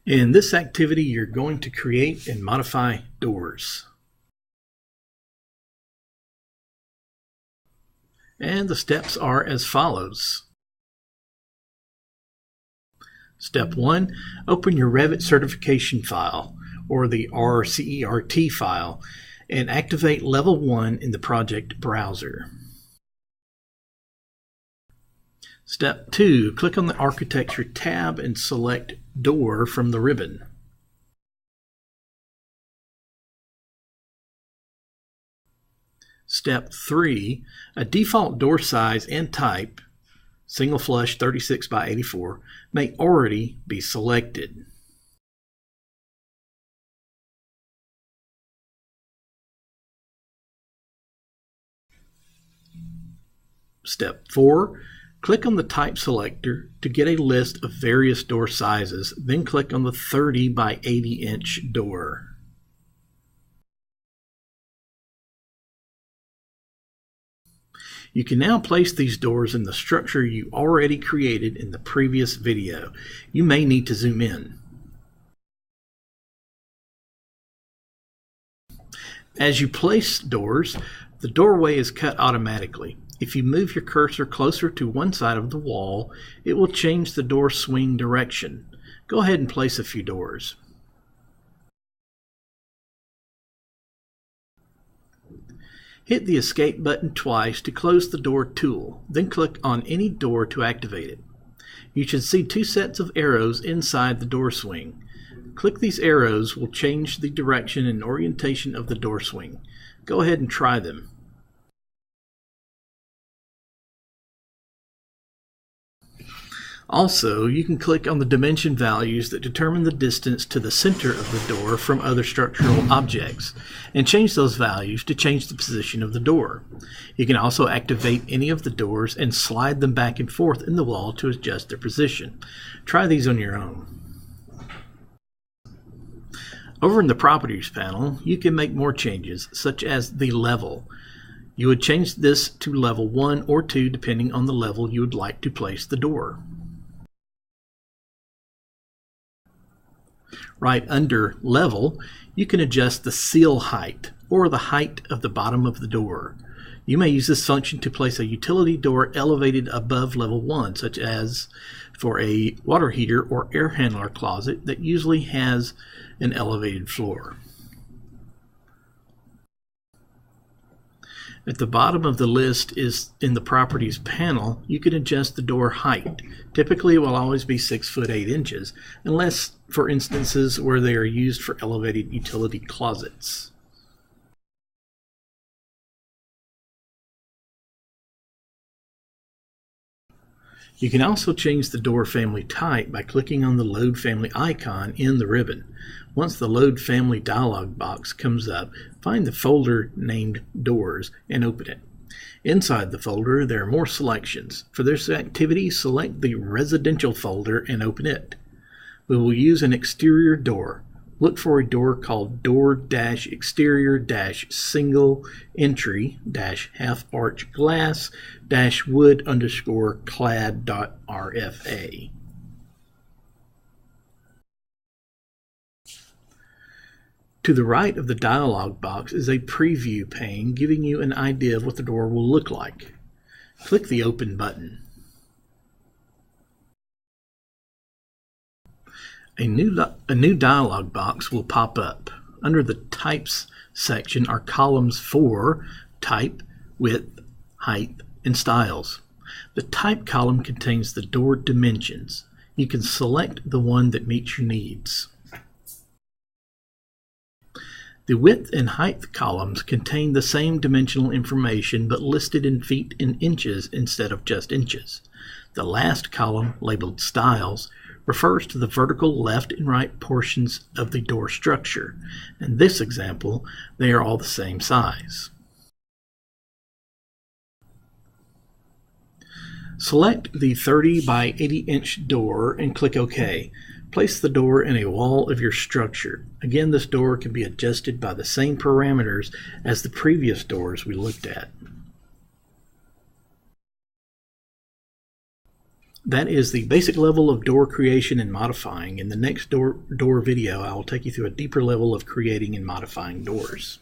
In this activity, you're going to create and modify doors. And the steps are as follows. Step 1, open your Revit certification file, or the RCERT file, and activate Level 1 in the project browser. Step 2, click on the Architecture tab and select Door from the ribbon. Step 3, a default door size and type, single flush 36 by 84, may already be selected. Step 4, click on the type selector to get a list of various door sizes, then click on the 30 by 80 inch door. You can now place these doors in the structure you already created in the previous video. You may need to zoom in. As you place doors, the doorway is cut automatically. If you move your cursor closer to one side of the wall, it will change the door swing direction. Go ahead and place a few doors. Hit the Escape button twice to close the door tool, then click on any door to activate it. You should see two sets of arrows inside the door swing. Click these arrows will change the direction and orientation of the door swing. Go ahead and try them. Also, you can click on the dimension values that determine the distance to the center of the door from other structural objects, and change those values to change the position of the door. You can also activate any of the doors and slide them back and forth in the wall to adjust their position. Try these on your own. Over in the Properties panel, you can make more changes, such as the level. You would change this to level 1 or 2 depending on the level you would like to place the door. Right under Level, you can adjust the seal height, or the height of the bottom of the door. You may use this function to place a utility door elevated above level 1, such as for a water heater or air handler closet that usually has an elevated floor. At the bottom of the list is in the Properties panel, you can adjust the door height. Typically it will always be 6 foot 8 inches, unless for instances where they are used for elevated utility closets. You can also change the door family type by clicking on the Load Family icon in the ribbon. Once the Load Family dialog box comes up, find the folder named Doors and open it. Inside the folder, there are more selections. For this activity, select the Residential folder and open it. We will use an exterior door. Look for a door called Door-Exterior-Single Entry-Half-Arch Glass-Wood_Clad.RFA. To the right of the dialog box is a preview pane giving you an idea of what the door will look like. Click the Open button. A new dialog box will pop up. Under the Types section are columns for Type, Width, Height, and Styles. The Type column contains the door dimensions. You can select the one that meets your needs. The Width and Height columns contain the same dimensional information but listed in feet and inches instead of just inches. The last column, labeled Styles, refers to the vertical left and right portions of the door structure. In this example, they are all the same size. Select the 30 by 80 inch door and click OK. Place the door in a wall of your structure. Again, this door can be adjusted by the same parameters as the previous doors we looked at. that is the basic level of door creation and modifying. In the next door video, I will take you through a deeper level of creating and modifying doors.